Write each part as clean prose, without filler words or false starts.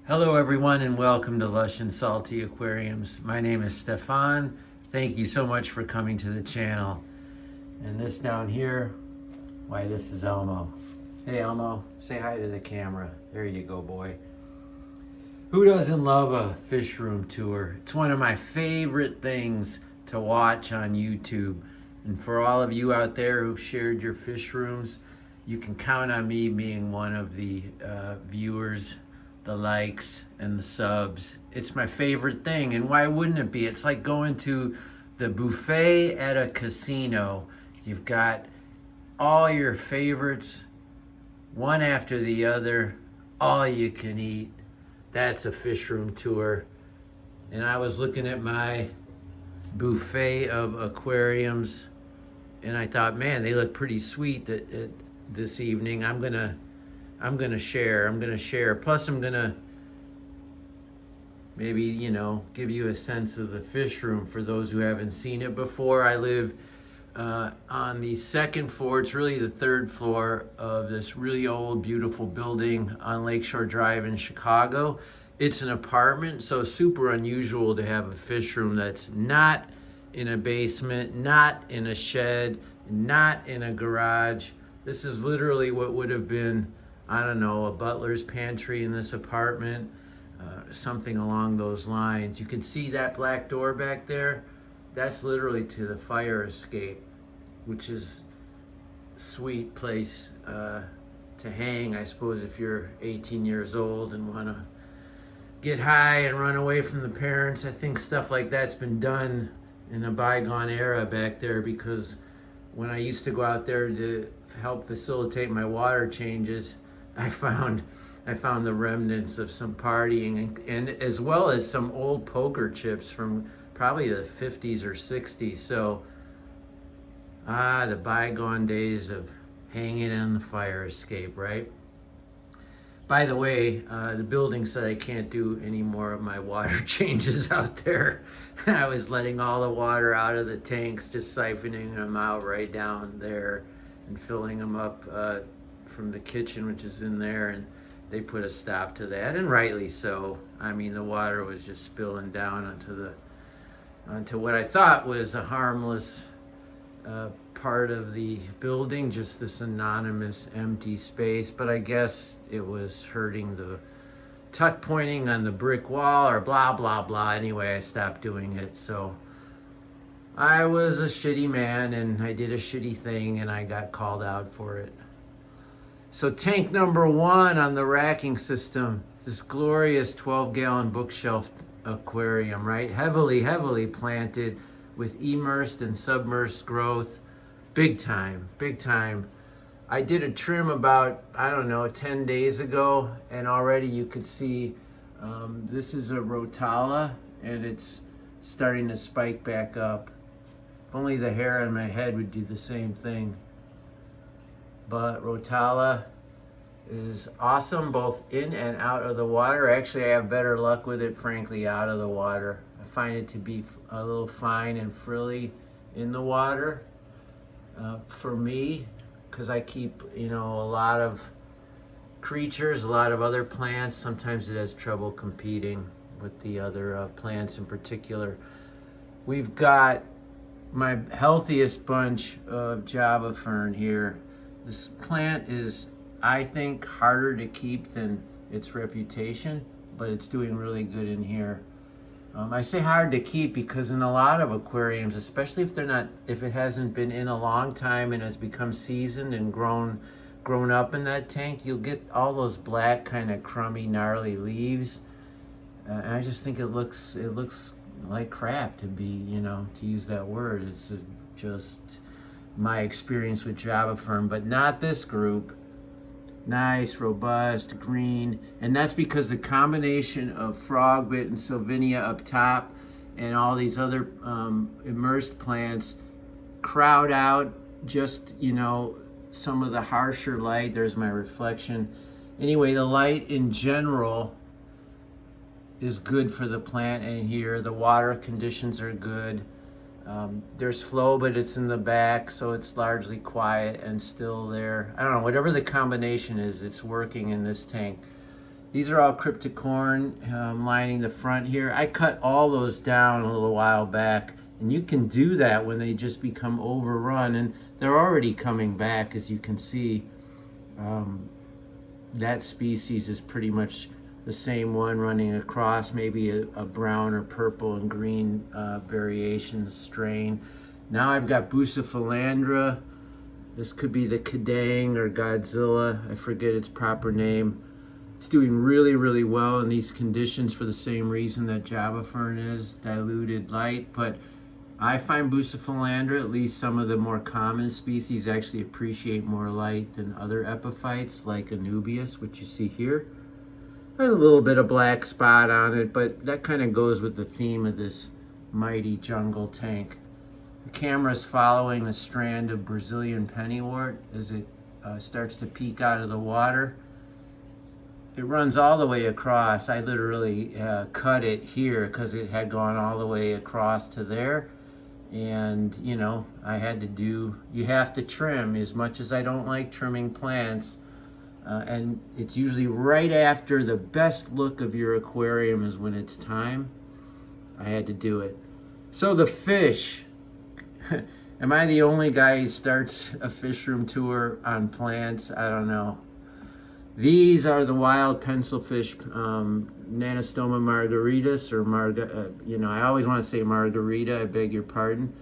Hello everyone and welcome to Lush and Salty Aquariums. My name is Stefan. Thank you so much for coming to the channel. And this down here, why, this is Elmo. Hey Elmo, say hi to the camera. There you go, boy. Who doesn't love a fish room tour? It's one of my favorite things to watch on YouTube. And for all of you out there who've shared your fish rooms, you can count on me being one of the viewers, the likes and the subs. It's my favorite thing, and why wouldn't it be? It's like going to the buffet at a casino. You've got all your favorites, one after the other, all you can eat. That's a fish room tour. And I was looking at my buffet of aquariums, and I thought, man, they look pretty sweet this evening. I'm gonna share. Plus, I'm gonna maybe, give you a sense of the fish room for those who haven't seen it before. I live on the second floor. It's really the third floor of this really old, beautiful building on Lakeshore Drive in Chicago. It's an apartment, so super unusual to have a fish room that's not in a basement, not in a shed, not in a garage. This is literally what would have been, I don't know, a butler's pantry in this apartment, something along those lines. You can see that black door back there. That's literally to the fire escape, which is a sweet place to hang, I suppose, if you're 18 years old and want to get high and run away from the parents. I think stuff like that's been done in a bygone era back there, because when I used to go out there to help facilitate my water changes, I found the remnants of some partying, and as well as some old poker chips from probably the 50s or 60s. So, the bygone days of hanging on the fire escape, right? By the way, the building said I can't do any more of my water changes out there. I was letting all the water out of the tanks, just siphoning them out right down there and filling them up from the kitchen, which is in there, and they put a stop to that, and rightly so. I mean, the water was just spilling down onto what I thought was a harmless part of the building, just this anonymous empty space, but I guess it was hurting the tuck pointing on the brick wall or blah blah blah. Anyway, I stopped doing it. So I was a shitty man and I did a shitty thing and I got called out for it. So tank number 1 on the racking system, this glorious 12-gallon bookshelf aquarium, right? Heavily planted with immersed and submersed growth. Big time. I did a trim about, 10 days ago, and already you could see this is a rotala, and it's starting to spike back up. If only the hair on my head would do the same thing. But rotala is awesome both in and out of the water. Actually, I have better luck with it, frankly, out of the water. I find it to be a little fine and frilly in the water for me, because I keep, a lot of creatures, a lot of other plants. Sometimes it has trouble competing with the other plants in particular. We've got my healthiest bunch of Java fern here. This plant is, I think, harder to keep than its reputation, but it's doing really good in here. I say hard to keep because in a lot of aquariums, especially if it hasn't been in a long time and has become seasoned and grown up in that tank, you'll get all those black, kind of crummy, gnarly leaves. And I just think it looks like crap, to be, to use that word. It's just my experience with Java fern, but not this group. Nice, robust, green, and that's because the combination of frogbit and sylvinia up top and all these other immersed plants crowd out just, some of the harsher light. There's my reflection. Anyway, the light in general is good for the plant in here. The water conditions are good. There's flow, but it's in the back, so it's largely quiet and still there. I don't know, whatever the combination is, it's working in this tank. These are all cryptocorn lining the front here. I cut all those down a little while back, and you can do that when they just become overrun, and they're already coming back, as you can see. That species is pretty much the same one running across, maybe a brown or purple and green variation strain. Now I've got Bucephalandra. This could be the Kadang or Godzilla, I forget its proper name. It's doing really, really well in these conditions for the same reason that Java Fern is, diluted light. But I find Bucephalandra, at least some of the more common species, actually appreciate more light than other epiphytes like Anubias, which you see here. There's a little bit of black spot on it, but that kind of goes with the theme of this mighty jungle tank. The camera's following a strand of Brazilian pennywort as it starts to peek out of the water. It runs all the way across. I literally cut it here because it had gone all the way across to there. And, you know, I had to do, you have to trim. As much as I don't like trimming plants, and it's usually right after the best look of your aquarium is when it's time, I had to do it. So the fish. Am I the only guy who starts a fish room tour on plants? I don't know. These are the wild pencilfish, Nanostoma margaritas, or you know, I always want to say margarita, I beg your pardon.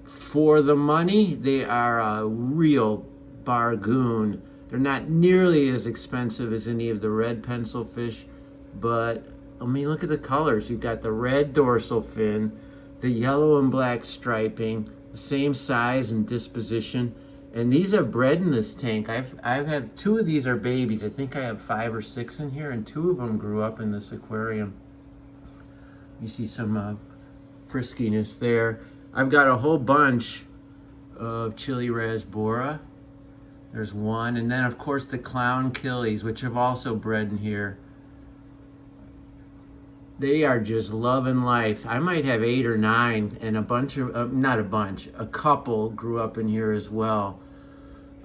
For the money, they are a real bargain. They're not nearly as expensive as any of the red pencilfish, but I mean, look at the colors. You've got the red dorsal fin, the yellow and black striping, the same size and disposition. And these have bred in this tank. I've had 2 of these are babies. I think I have 5 or 6 in here, and 2 of them grew up in this aquarium. You see some friskiness there. I've got a whole bunch of Chili Rasbora. There's one, and then of course the clown killies, which have also bred in here. They are just loving life. I might have 8 or 9, and a bunch of, not a bunch, a couple grew up in here as well.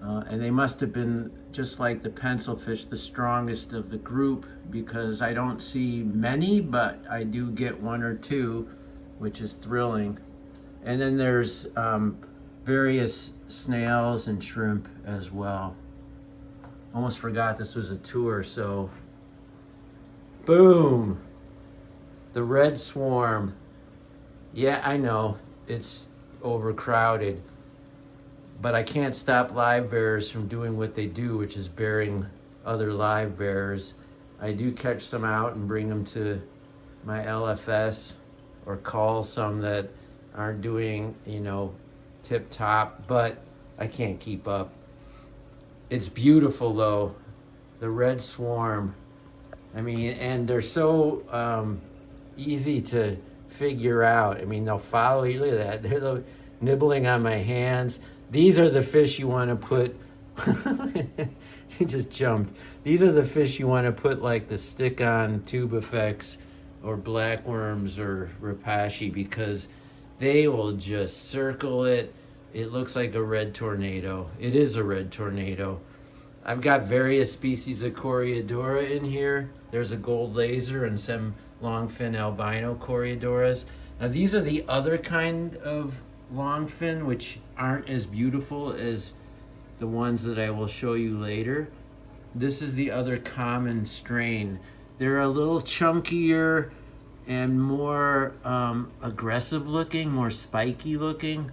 And they must have been, just like the pencilfish, the strongest of the group, because I don't see many, but I do get 1 or 2, which is thrilling. And then there's various snails and shrimp as well. Almost forgot this was a tour, so boom. The red swarm. Yeah, I know it's overcrowded, but I can't stop live bearers from doing what they do, which is bearing other live bearers. I do catch some out and bring them to my LFS, or call some that aren't doing, you know, tip top, but I can't keep up. It's beautiful though, the red swarm. I mean, and they're so easy to figure out. I mean, they'll follow you. Look at that. They're nibbling on my hands. These are the fish you want to put. He just jumped. These are the fish you want to put like the stick-on tube effects or blackworms or rapashi, because they will just circle it. It looks like a red tornado. It is a red tornado. I've got various species of Coreodora in here. There's a gold laser and some longfin albino Coreodoras. Now these are the other kind of longfin, which aren't as beautiful as the ones that I will show you later. This is the other common strain. They're a little chunkier and more aggressive looking, more spiky looking,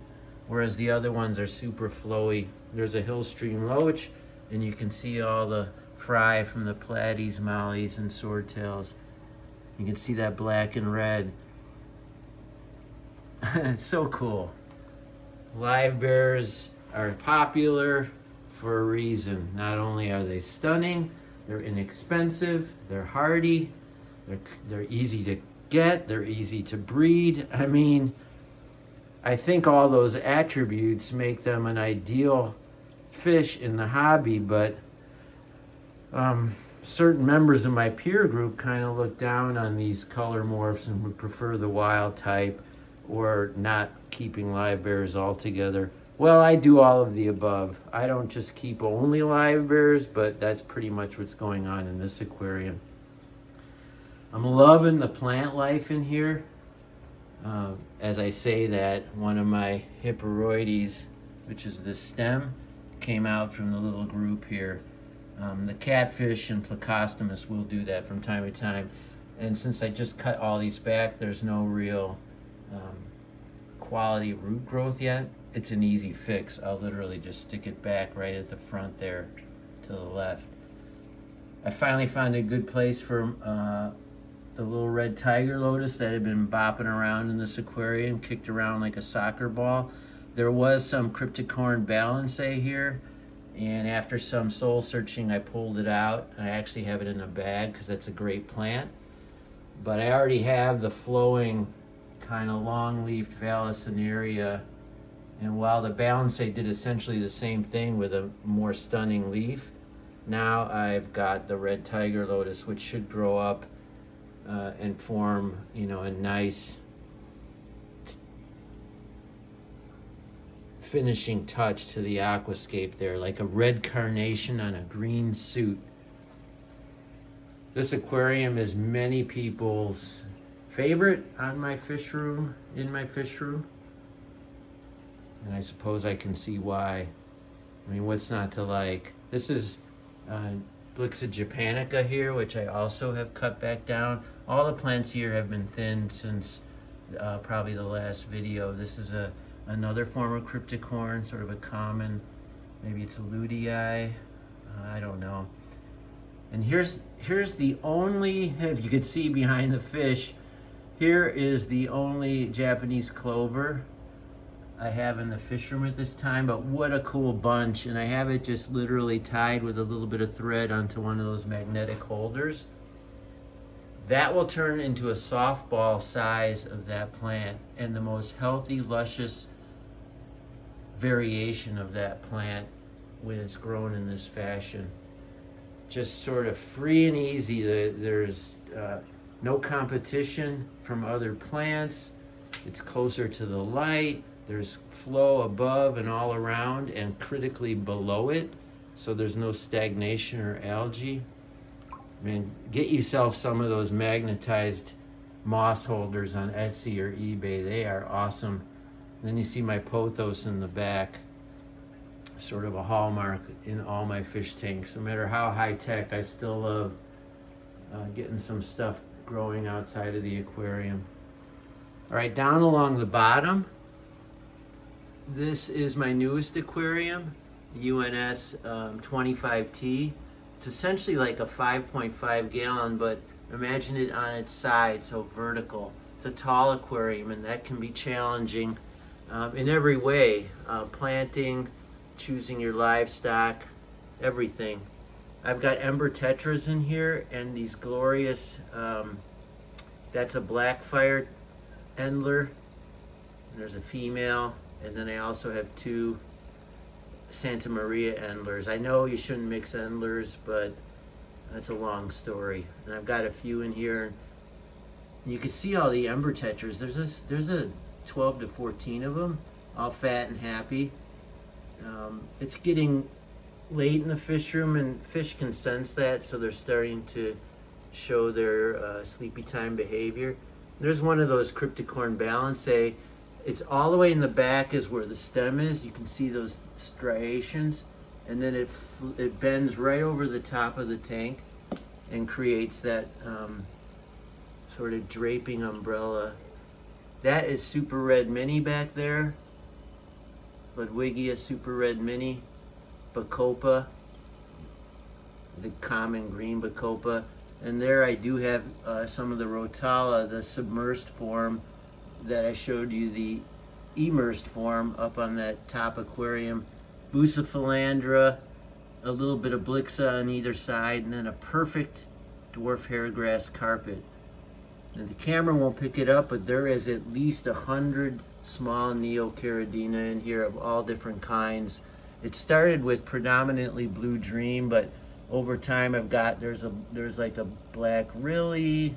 whereas the other ones are super flowy. There's a hill stream loach, and you can see all the fry from the platies, mollies, and swordtails. You can see that black and red. It's so cool. Live bearers are popular for a reason. Not only are they stunning, they're inexpensive, they're hardy, they're easy to get, they're easy to breed. I mean, I think all those attributes make them an ideal fish in the hobby, but certain members of my peer group kind of look down on these color morphs and would prefer the wild type, or not keeping live bearers altogether. Well, I do all of the above. I don't just keep only live bears, but that's pretty much what's going on in this aquarium. I'm loving the plant life in here. As I say that, one of my Hipporoides, which is the stem, came out from the little group here. The catfish and Plecostomus will do that from time to time. And since I just cut all these back, there's no real quality root growth yet. It's an easy fix. I'll literally just stick it back right at the front there to the left. I finally found a good place for the little red tiger lotus that had been bopping around in this aquarium, kicked around like a soccer ball. There was some crypticorn balancea here, and after some soul searching I pulled it out. I actually have it in a bag because that's a great plant. But I already have the flowing kind of long-leafed Vallisneria, and while the balancea did essentially the same thing with a more stunning leaf, now I've got the red tiger lotus, which should grow up and form, you know, a nice finishing touch to the aquascape there, like a red carnation on a green suit. This aquarium is many people's favorite on my fish room, in my fish room. And I suppose I can see why. I mean, what's not to like? This is Blixa japonica here, which I also have cut back down. All the plants here have been thinned since probably the last video. This is another form of crypticorn, sort of a common, maybe it's a ludii, I don't know. And here's the only, if you could see behind the fish, here is the only Japanese clover I have in the fish room at this time, but what a cool bunch. And I have it just literally tied with a little bit of thread onto one of those magnetic holders. That will turn into a softball size of that plant, and the most healthy, luscious variation of that plant when it's grown in this fashion. Just sort of free and easy. There's no competition from other plants. It's closer to the light. There's flow above and all around and critically below it, so there's no stagnation or algae. I mean, get yourself some of those magnetized moss holders on Etsy or eBay. They are awesome. And then you see my pothos in the back, sort of a hallmark in all my fish tanks. No matter how high tech, I still love getting some stuff growing outside of the aquarium. All right, down along the bottom, this is my newest aquarium, UNS 25T. It's essentially like a 5.5 gallon, but imagine it on its side, so vertical. It's a tall aquarium, and that can be challenging in every way. Planting, choosing your livestock, everything. I've got ember tetras in here, and these glorious, that's a Blackwater endler, and there's a female, and then I also have two Santa Maria endlers. I know you shouldn't mix endlers, but that's a long story. And I've got a few in here. You can see all the ember tetras. There's a 12 to 14 of them, all fat and happy. It's getting late in the fish room, and fish can sense that, so they're starting to show their sleepy time behavior. There's one of those crypticorn balancea. It's all the way in the back is where the stem is. You can see those striations, and then it bends right over the top of the tank and creates that sort of draping umbrella. That is super red mini back there, Ludwigia super red mini, Bacopa, the common green Bacopa, and there I do have some of the Rotala, the submersed form that I showed you, the immersed form up on that top aquarium. Bucephalandra, a little bit of Blixa on either side, and then a perfect dwarf hairgrass carpet. And the camera won't pick it up, but there is at least 100 small Neocaridina in here of all different kinds. It started with predominantly Blue Dream, but over time I've got, there's like a Black Rilly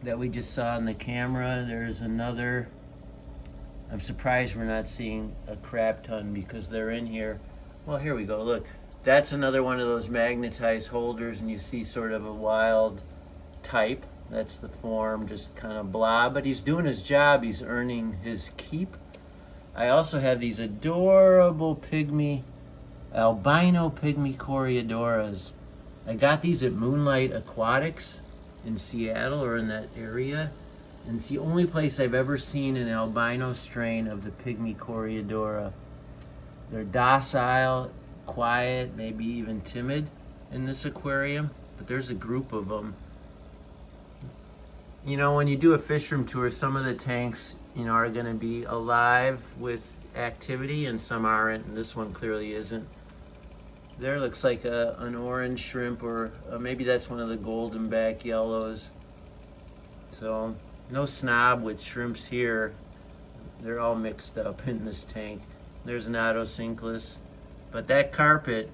that we just saw in the camera. There's another I'm surprised we're not seeing a crab ton because they're in here. Well, here we go, look. That's another one of those magnetized holders, and you see sort of a wild type. That's the form, just kind of blah, but he's doing his job. He's earning his keep. I also have these adorable albino pygmy Coreodoras. I got these at Moonlight Aquatics in Seattle, or in that area. And it's the only place I've ever seen an albino strain of the pygmy Coreodora. They're docile, quiet, maybe even timid in this aquarium, but there's a group of them. You know, when you do a fish room tour, some of the tanks, you know, are gonna be alive with activity and some aren't, and this one clearly isn't. There looks like an orange shrimp, or maybe that's one of the golden back yellows. So, no snob with shrimps here. They're all mixed up in this tank. There's an Autosynclus. But that carpet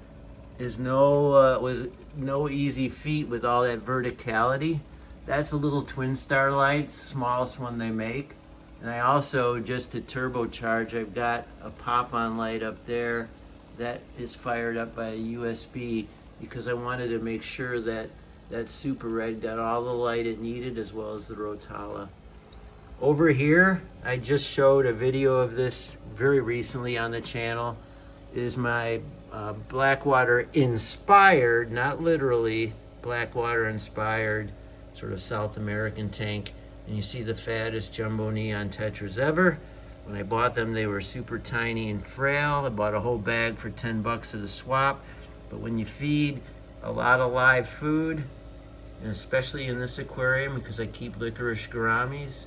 is was no easy feat with all that verticality. That's a little twin starlight, smallest one they make. And I also, just to turbocharge, I've got a pop-on light up there that is fired up by a USB, because I wanted to make sure that that Super Red got all the light it needed, as well as the Rotala. Over here, I just showed a video of this very recently on the channel, is my Blackwater inspired, not literally, Blackwater inspired sort of South American tank. And you see the fattest jumbo neon tetras ever. When I bought them, they were super tiny and frail. I bought a whole bag for 10 bucks at a swap. But when you feed a lot of live food, and especially in this aquarium, because I keep licorice gouramis,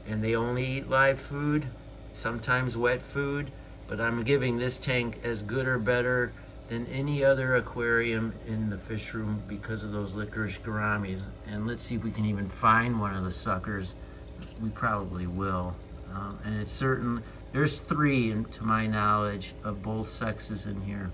and they only eat live food, sometimes wet food, but I'm giving this tank as good or better than any other aquarium in the fish room because of those licorice gouramis. And let's see if we can even find one of the suckers. We probably will. And it's certain, there's 3 to my knowledge of both sexes in here.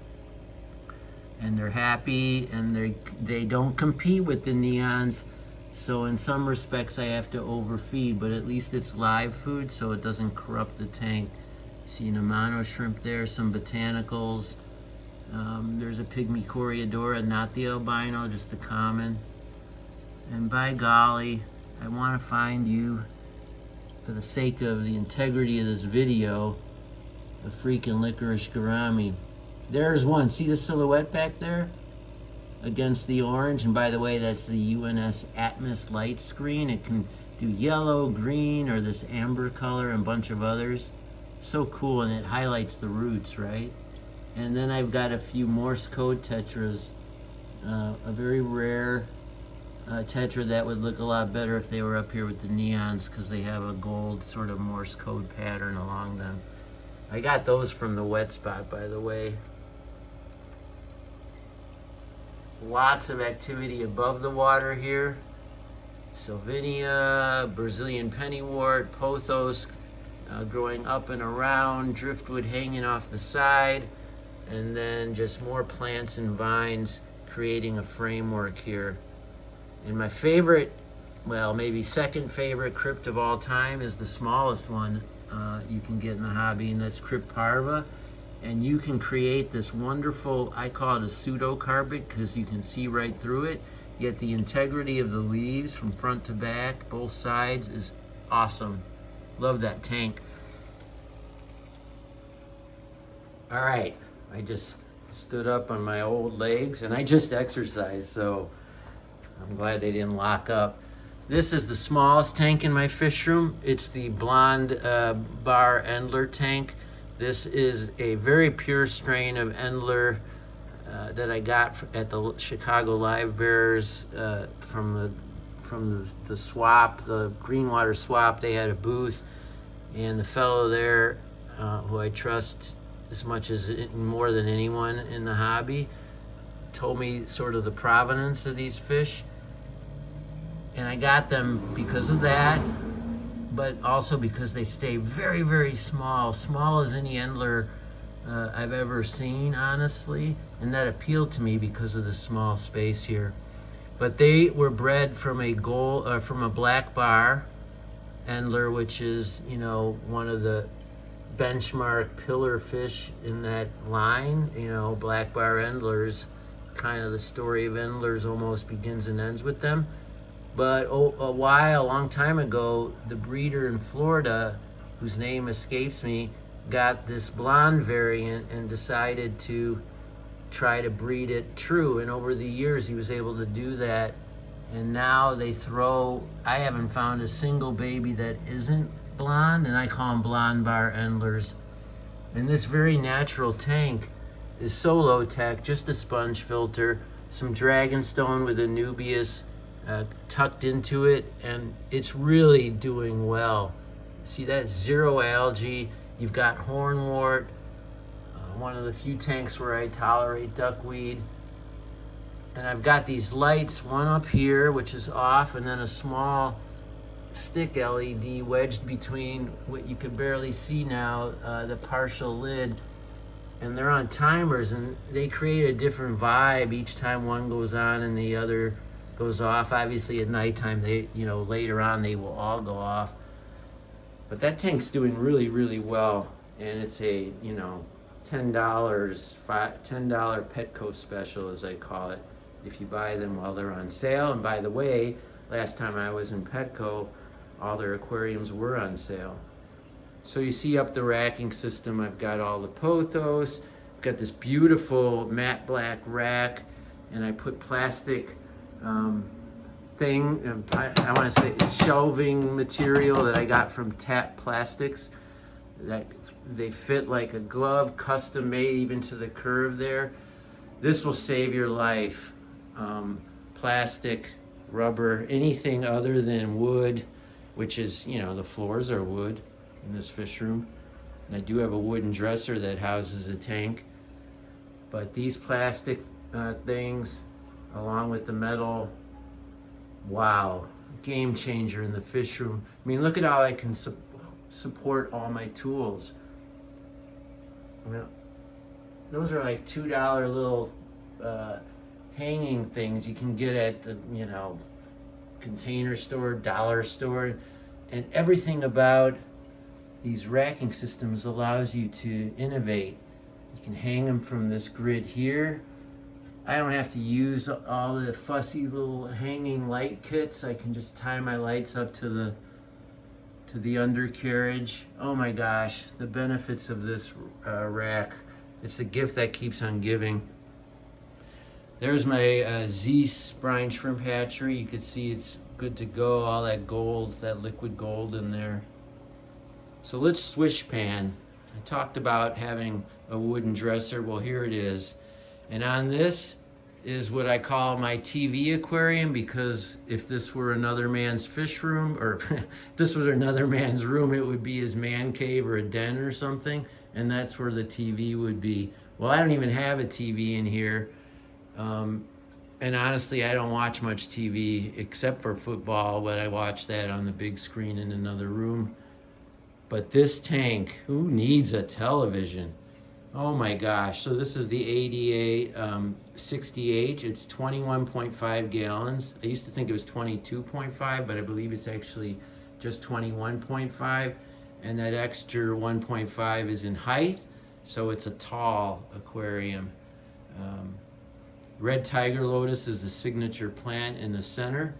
And they're happy, and they don't compete with the neons. So in some respects I have to overfeed, but at least it's live food, so it doesn't corrupt the tank. See an Amano shrimp there, some botanicals. There's a pygmy Coreodora, not the albino, just the common. And by golly, I want to find you, for the sake of the integrity of this video, a freaking licorice gourami. There's one. See the silhouette back there against the orange? And by the way, that's the UNS Atmos light screen. It can do yellow, green, or this amber color, and a bunch of others. So cool, and it highlights the roots, right? And then I've got a few Morse code tetras, a very rare tetra that would look a lot better if they were up here with the neons, because they have a gold sort of Morse code pattern along them. I got those from the wet spot, by the way. Lots of activity above the water here. Sylvinia, Brazilian pennywort, pothos growing up and around, driftwood hanging off the side, and then just more plants and vines creating a framework here. And my favorite, well, maybe second favorite crypt of all time is the smallest one you can get in the hobby, and that's Crypt Parva. And you can create this wonderful, I call it a pseudo-carpet, because you can see right through it, yet the integrity of the leaves from front to back, both sides, is awesome. Love that tank. All right, I just stood up on my old legs, and I just exercised, so I'm glad they didn't lock up. This is the smallest tank in my fish room. It's the blonde bar endler tank. This is a very pure strain of endler that I got at the Chicago livebearers from the swap, the Greenwater swap. They had a booth, and the fellow there, who I trust as much as more than anyone in the hobby, told me sort of the provenance of these fish. And I got them because of that, but also because they stay very, very small as any endler I've ever seen, honestly. And that appealed to me because of the small space here. But they were bred from a black bar, endler, which is, you know, one of the benchmark pillar fish in that line. You know, black bar endlers, kind of the story of endlers almost begins and ends with them. But a long time ago, the breeder in Florida, whose name escapes me, got this blonde variant and decided to try to breed it true. And over the years, he was able to do that. And now they throw, I haven't found a single baby that isn't blonde, and I call them blonde bar endlers. And this very natural tank is so low tech, just a sponge filter, some dragonstone with a nubius tucked into it, and it's really doing well. See that? Zero algae. You've got hornwort, one of the few tanks where I tolerate duckweed. And I've got these lights, one up here, which is off, and then a small stick LED wedged between what you can barely see now, the partial lid. And they're on timers, and they create a different vibe each time one goes on and the other goes off. Obviously at nighttime, they, you know, later on they will all go off. But that tank's doing really, really well, and it's a, you know, $10 Petco special, as I call it, if you buy them while they're on sale. And by the way, last time I was in Petco, all their aquariums were on sale. So you see up the racking system, I've got all the pothos, got this beautiful matte black rack, and I put plastic thing, I want to say it's shelving material that I got from Tap Plastics, that they fit like a glove, custom made even to the curve there. This will save your life. Plastic, rubber, anything other than wood, which is, you know, the floors are wood in this fish room. And I do have a wooden dresser that houses a tank. But these plastic things, along with the metal, wow, game changer in the fish room. I mean, look at how I can support all my tools. I mean, those are like $2 little hanging things you can get at the, you know, container store, dollar store. And everything about these racking systems allows you to innovate. You can hang them from this grid here. I don't have to use all the fussy little hanging light kits. I can just tie my lights up to the undercarriage. Oh my gosh, the benefits of this rack. It's the gift that keeps on giving. There's my Zeiss brine shrimp hatchery. You can see it's good to go. All that gold, that liquid gold in there. So let's swish pan. I talked about having a wooden dresser. Well, here it is. And on this is what I call my TV aquarium, because if this were another man's fish room, or if this was another man's room, it would be his man cave or a den or something, and that's where the TV would be. Well, I don't even have a TV in here, and honestly, I don't watch much TV except for football, but I watch that on the big screen in another room. But this tank, who needs a television? Oh my gosh. So this is the ADA 60H. It's 21.5 gallons. I used to think it was 22.5, but I believe it's actually just 21.5. And that extra 1.5 is in height. So it's a tall aquarium. Red tiger lotus is the signature plant in the center.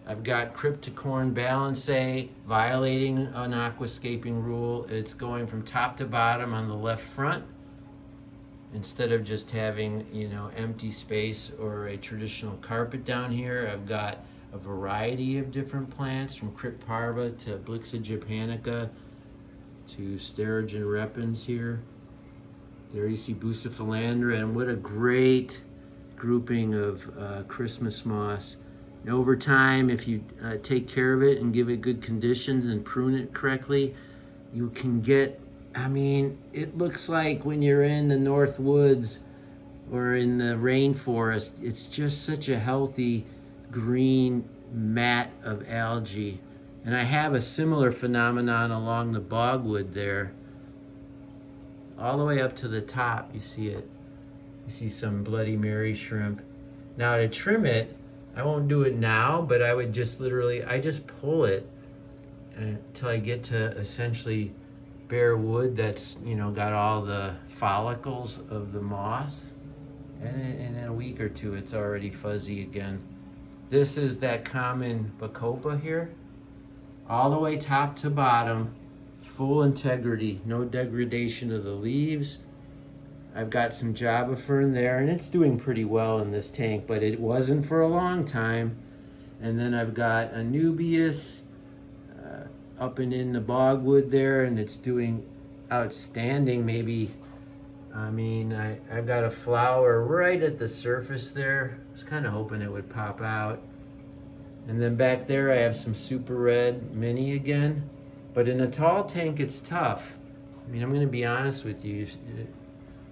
I've got cryptocorn balancea violating an aquascaping rule. It's going from top to bottom on the left front, instead of just having, you know, empty space or a traditional carpet down here. I've got a variety of different plants, from Cryptparva to Blixa japonica to Sterigen repens here. There you see Bucephalandra, and what a great grouping of Christmas moss. And over time, if you take care of it and give it good conditions and prune it correctly, you can get, I mean, it looks like when you're in the North Woods or in the rainforest, it's just such a healthy green mat of algae. And I have a similar phenomenon along the bogwood there. All the way up to the top, you see it. You see some Bloody Mary shrimp. Now to trim it, I won't do it now, but I would just literally, I just pull it until I get to essentially bare wood that's, you know, got all the follicles of the moss. And in a week or two, it's already fuzzy again. This is that common bacopa here, all the way top to bottom, full integrity, no degradation of the leaves. I've got some Java fern there, and it's doing pretty well in this tank, but it wasn't for a long time. And then I've got Anubias up and in the bogwood there, and it's doing outstanding. Maybe, I mean, I've got a flower right at the surface there. I was kind of hoping it would pop out. And then back there I have some super red mini again. But in a tall tank it's tough. I mean, I'm going to be honest with you.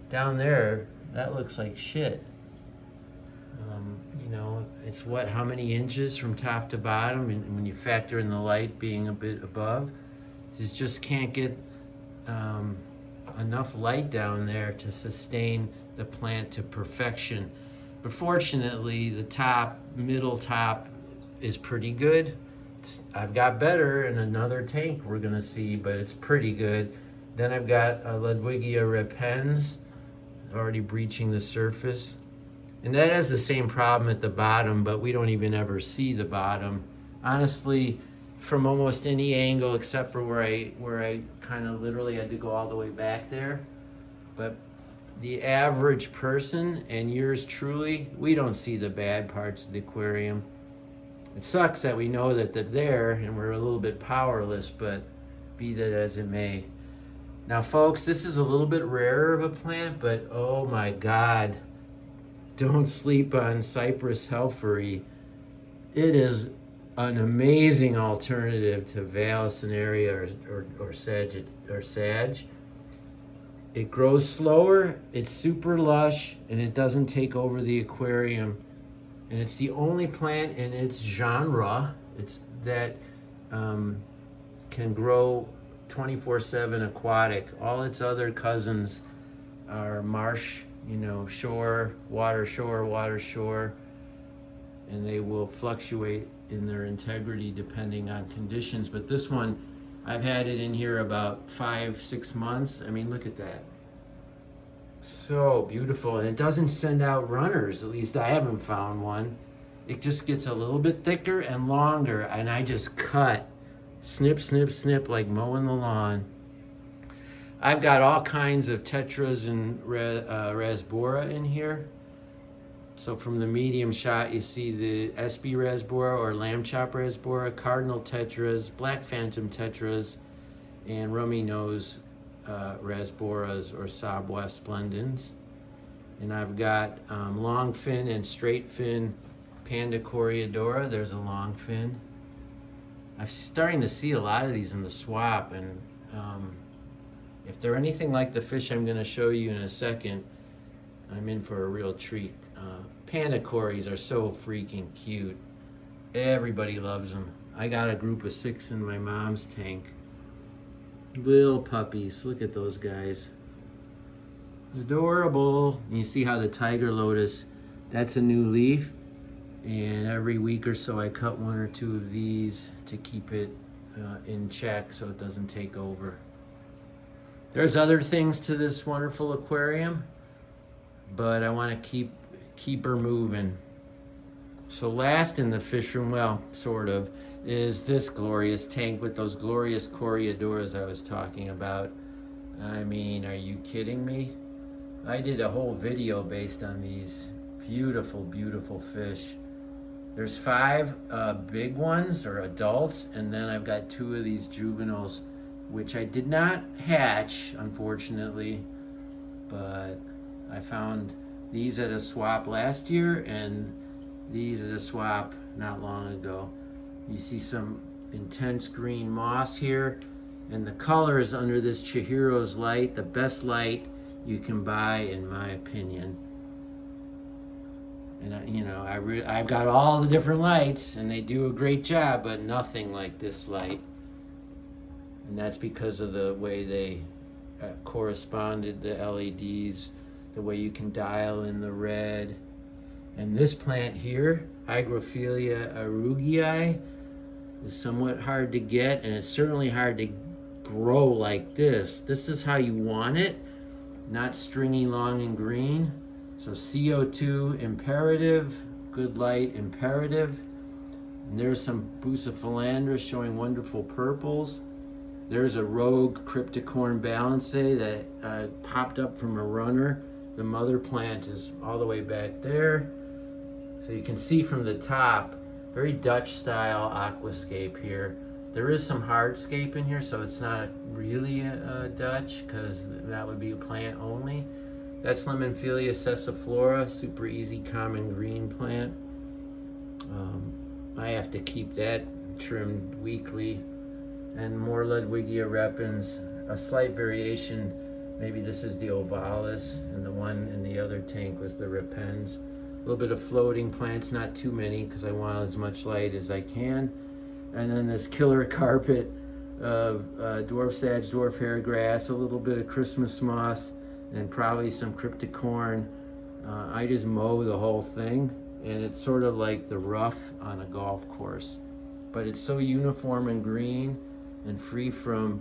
Down there, that looks like shit. You know, it's what, how many inches from top to bottom? And when you factor in the light being a bit above, you just can't get enough light down there to sustain the plant to perfection. But fortunately, the top, middle top is pretty good. I've got better in another tank we're gonna see, but it's pretty good. Then I've got Ludwigia repens, already breaching the surface. And that has the same problem at the bottom, but we don't even ever see the bottom. Honestly, from almost any angle except for where I kind of literally had to go all the way back there. But the average person, and yours truly, we don't see the bad parts of the aquarium. It sucks that we know that they're there and we're a little bit powerless, but be that as it may. Now folks, this is a little bit rarer of a plant, but oh my God, don't sleep on Cypress helferi. It is an amazing alternative to Vallisneria or sage. It grows slower, it's super lush, and it doesn't take over the aquarium. And it's the only plant in its genre that can grow 24/7 aquatic. All its other cousins are marsh, you know, shore, water, shore, and they will fluctuate in their integrity depending on conditions. But this one, I've had it in here about 5-6 months. I mean, look at that. So beautiful, and it doesn't send out runners, at least I haven't found one. It just gets a little bit thicker and longer, and I just cut, snip, snip, snip, like mowing the lawn. I've got all kinds of tetras and rasbora in here. So from the medium shot, you see the SB rasbora or lamb chop rasbora, cardinal tetras, black phantom tetras, and rummy nose rasboras or Sabwa splendens. And I've got long fin and straight fin Panda Coreodora. There's a long fin. I'm starting to see a lot of these in the swap, and if they're anything like the fish I'm going to show you in a second, I'm in for a real treat. Panda Cories are so freaking cute. Everybody loves them. I got a group of 6 in my mom's tank. Little puppies, look at those guys. Adorable. And you see how the tiger lotus, that's a new leaf, and every week or so I cut 1 or 2 of these to keep it in check so it doesn't take over. There's other things to this wonderful aquarium, but I want to keep her moving. So last in the fish room, well, sort of, is this glorious tank with those glorious Coreodoras I was talking about. I mean, are you kidding me? I did a whole video based on these beautiful, beautiful fish. There's 5 big ones or adults, and then I've got 2 of these juveniles, which I did not hatch, unfortunately, but I found these at a swap last year and these at a swap not long ago. You see some intense green moss here, and the color is under this Chihiro's light, the best light you can buy in my opinion. And you know, I've got all the different lights and they do a great job, but nothing like this light. And that's because of the way they corresponded the LEDs, the way you can dial in the red. And this plant here, Hygrophila arugii, is somewhat hard to get, and it's certainly hard to grow like this. This is how you want it, not stringy, long, and green. So CO2 imperative, good light imperative. And there's some bucephalandra showing wonderful purples. There's a rogue cryptocorn balance that popped up from a runner. The mother plant is all the way back there. So you can see from the top, very Dutch style aquascape here. There is some hardscape in here, so it's not really Dutch, because that would be a plant only. That's Lemonphilia sessiflora, super easy common green plant. I have to keep that trimmed weekly. And more Ludwigia repens, a slight variation. Maybe this is the ovalis, and the one in the other tank was the repens. A little bit of floating plants, not too many, because I want as much light as I can. And then this killer carpet of dwarf sage, dwarf hairgrass, a little bit of Christmas moss, and probably some cryptocorn. I just mow the whole thing, and it's sort of like the rough on a golf course. But it's so uniform and green and free from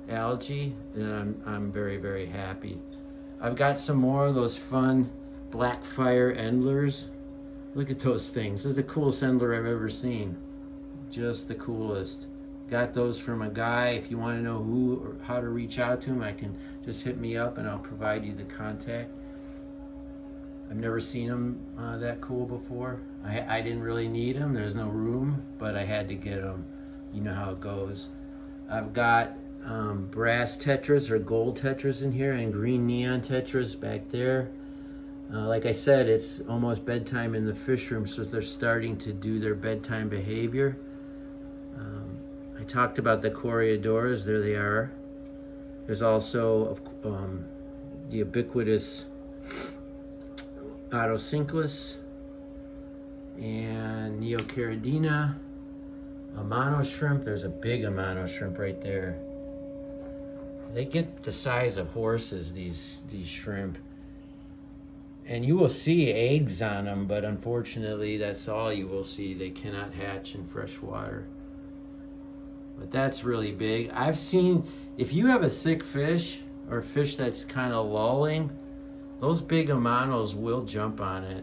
algae, and I'm very, very happy. I've got some more of those fun Blackfire endlers. Look at those things. This is the coolest endler I've ever seen. Just the coolest. Got those from a guy. If you want to know who or how to reach out to him, I can just hit me up and I'll provide you the contact. I've never seen them that cool before. I didn't really need them. There's no room, but I had to get them. You know how it goes. I've got brass tetras or gold tetras in here, and green neon tetras back there. Like I said, it's almost bedtime in the fish room, so they're starting to do their bedtime behavior. I talked about the Coreodoras. There they are. There's also the ubiquitous Otocinclus and Neocaridina. Amano shrimp. There's a big Amano shrimp right there. They get the size of horses, these shrimp. And you will see eggs on them, but unfortunately that's all you will see. They cannot hatch in fresh water. But that's really big. I've seen, if you have a sick fish or fish that's kind of lulling, those big Amanos will jump on it.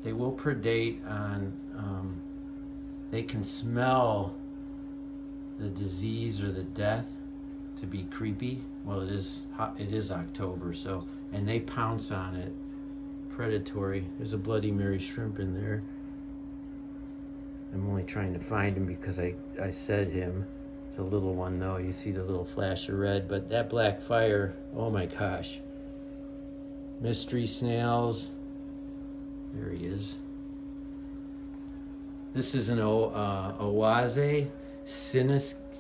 They will predate on, they can smell the disease or the death to be creepy. Well, it is October, so, and they pounce on it. Predatory. There's a Bloody Mary shrimp in there. I'm only trying to find him because I said him. It's a little one though. You see the little flash of red, but that black fire, oh my gosh. Mystery snails. There he is. This is an Oase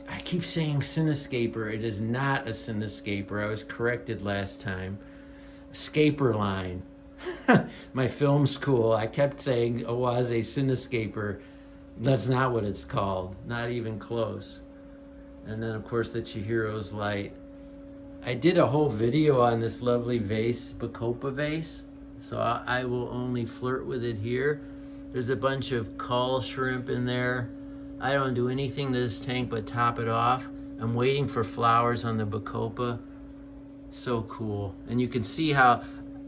I keep saying Cinescaper. It is not a Cinescaper. I was corrected last time. Scaper line. My film school, I kept saying Oase Cinescaper. That's not what it's called. Not even close. And then, of course, the Chihiro's light. I did a whole video on this lovely vase, Bacopa vase. So I will only flirt with it here. There's a bunch of cull shrimp in there. I don't do anything to this tank but top it off. I'm waiting for flowers on the Bacopa. So cool. And you can see how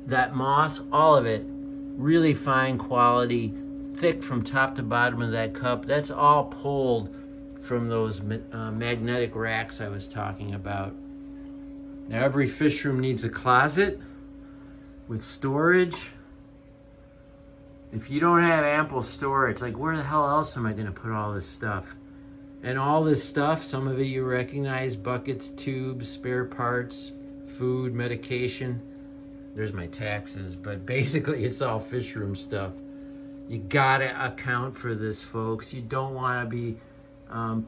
that moss, all of it, really fine quality, thick from top to bottom of that cup. That's all pulled from those magnetic racks I was talking about. Now every fish room needs a closet with storage. If you don't have ample storage, like where the hell else am I gonna put all this stuff? And all this stuff, some of it you recognize, buckets, tubes, spare parts, food, medication. There's my taxes, but basically it's all fish room stuff. You gotta account for this, folks. You don't wanna be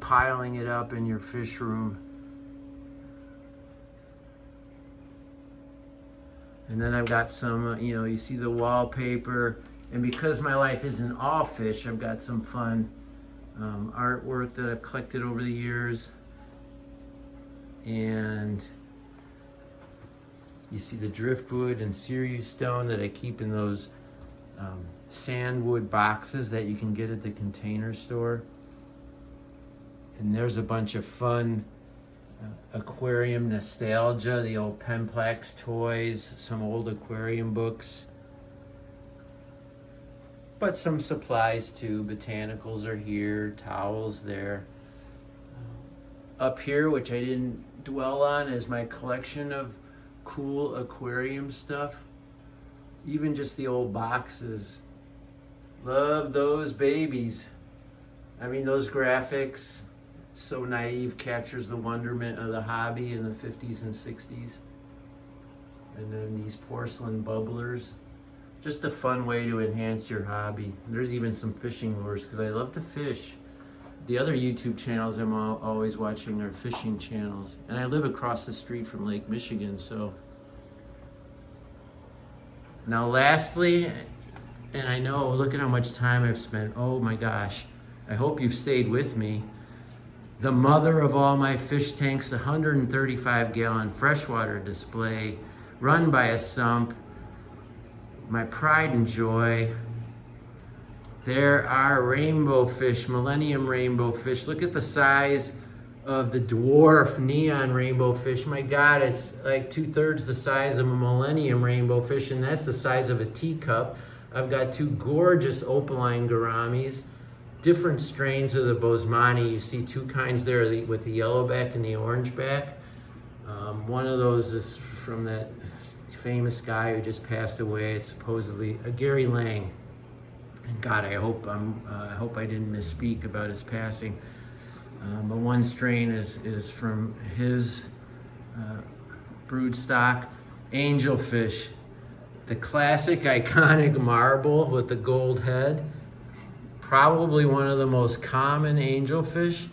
piling it up in your fish room. And then I've got some, you see the wallpaper. And because my life isn't all fish, I've got some fun artwork that I've collected over the years. And you see the driftwood and Sirius stone that I keep in those sandwood boxes that you can get at the Container Store. And there's a bunch of fun aquarium nostalgia, the old Penplex toys, some old aquarium books. But some supplies too. Botanicals are here, towels there. Up here, which I didn't dwell on, is my collection of cool aquarium stuff. Even just the old boxes. Love those babies. I mean, those graphics, so naive, captures the wonderment of the hobby in the 50s and 60s. And then these porcelain bubblers. Just a fun way to enhance your hobby. There's even some fishing lures because I love to fish. The other YouTube channels I'm always watching are fishing channels. And I live across the street from Lake Michigan, so. Now lastly, and I know, look at how much time I've spent. Oh my gosh, I hope you've stayed with me. The mother of all my fish tanks, the 135-gallon freshwater display, run by a sump, my pride and joy. There are rainbow fish, millennium rainbow fish. Look at the size of the dwarf neon rainbow fish. My God, it's like 2/3 the size of a millennium rainbow fish, and that's the size of a teacup. I've got two gorgeous opaline gouramis, different strains of the Bosemani. You see two kinds there with the yellow back and the orange back. One of those is from that famous guy who just passed away. It's supposedly a Gary Lang. And God, I hope I didn't misspeak about his passing. But one strain is from his brood stock. Angelfish, the classic iconic marble with the gold head. Probably one of the most common angelfish,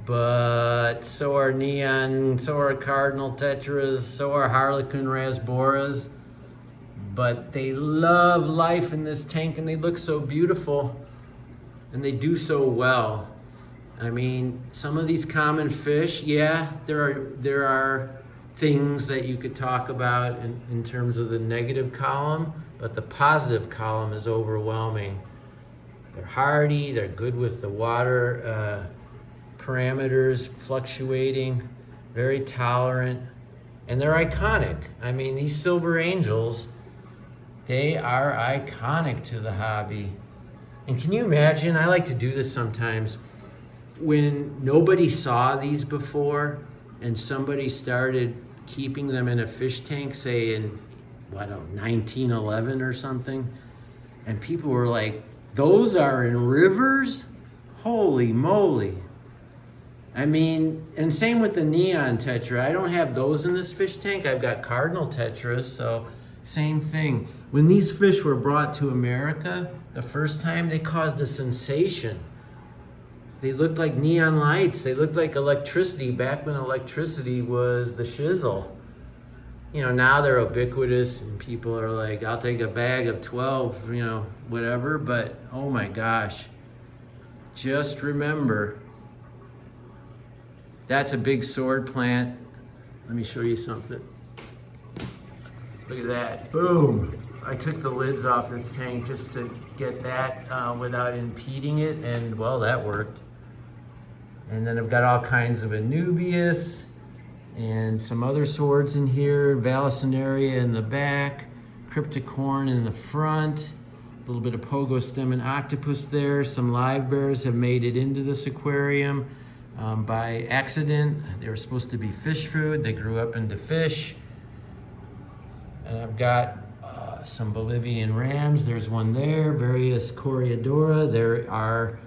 but so are neon, so are cardinal tetras, so are harlequin rasboras. But they love life in this tank, and they look so beautiful, and they do so well. I mean, some of these common fish, yeah, there are things that you could talk about in terms of the negative column, but the positive column is overwhelming. They're hardy, they're good with the water parameters fluctuating, very tolerant, and they're iconic. I mean, these silver angels, they are iconic to the hobby. And can you imagine, I like to do this sometimes, when nobody saw these before and somebody started keeping them in a fish tank, say in, 1911 or something, and people were like, those are in rivers? Holy moly. I mean, and same with the neon tetra. I don't have those in this fish tank. I've got cardinal tetras, so same thing. When these fish were brought to America the first time, they caused a sensation. They looked like neon lights. They looked like electricity back when electricity was the shizzle. You know, now they're ubiquitous and people are like, I'll take a bag of 12, whatever. But oh my gosh, just remember, that's a big sword plant. Let me show you something. Look at that, boom. I took the lids off this tank just to get that without impeding it, and well, that worked. And then I've got all kinds of Anubias and some other swords in here, Vallisneria in the back, Cryptocorn in the front, a little bit of pogo stem and octopus there. Some live bears have made it into this aquarium by accident. They were supposed to be fish food. They grew up into fish. And I've got some Bolivian rams. There's one there, various Correadora. There are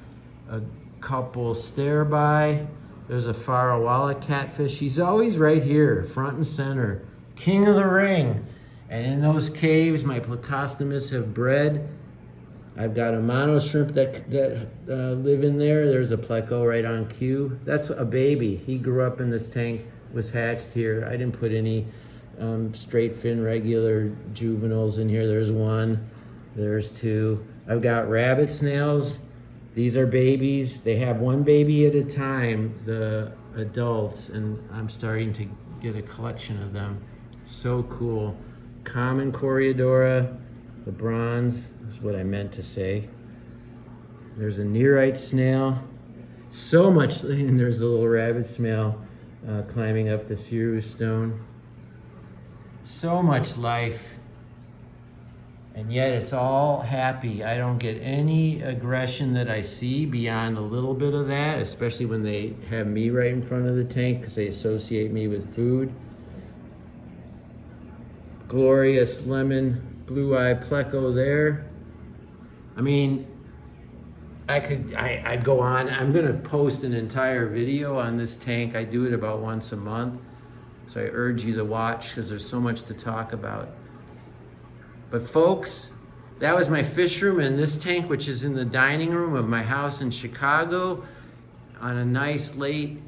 a couple stare-by. There's a Farawalla catfish. He's always right here, front and center. King of the ring. And in those caves, my Plecostomus have bred. I've got a mono shrimp that live in there. There's a pleco right on cue. That's a baby. He grew up in this tank, was hatched here. I didn't put any straight fin regular juveniles in here. There's one, there's two. I've got rabbit snails. These are babies. They have one baby at a time, the adults, and I'm starting to get a collection of them. So cool. Common Correadora, the bronze is what I meant to say. There's a nearite snail. So much, and there's the little rabbit snail climbing up the Sirius stone. So much life, and yet it's all happy. I don't get any aggression that I see beyond a little bit of that, especially when they have me right in front of the tank because they associate me with food. Glorious lemon blue-eye pleco there. I mean, I'd go on. I'm gonna post an entire video on this tank. I do it about once a month. So I urge you to watch because there's so much to talk about. But folks, that was my fish room in this tank, which is in the dining room of my house in Chicago on a nice late,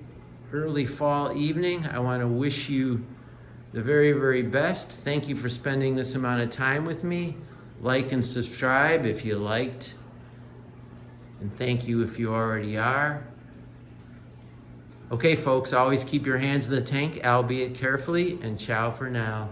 early fall evening. I want to wish you the very, very best. Thank you for spending this amount of time with me. Like and subscribe if you liked. And thank you if you already are. Okay, folks, always keep your hands in the tank, albeit carefully, and ciao for now.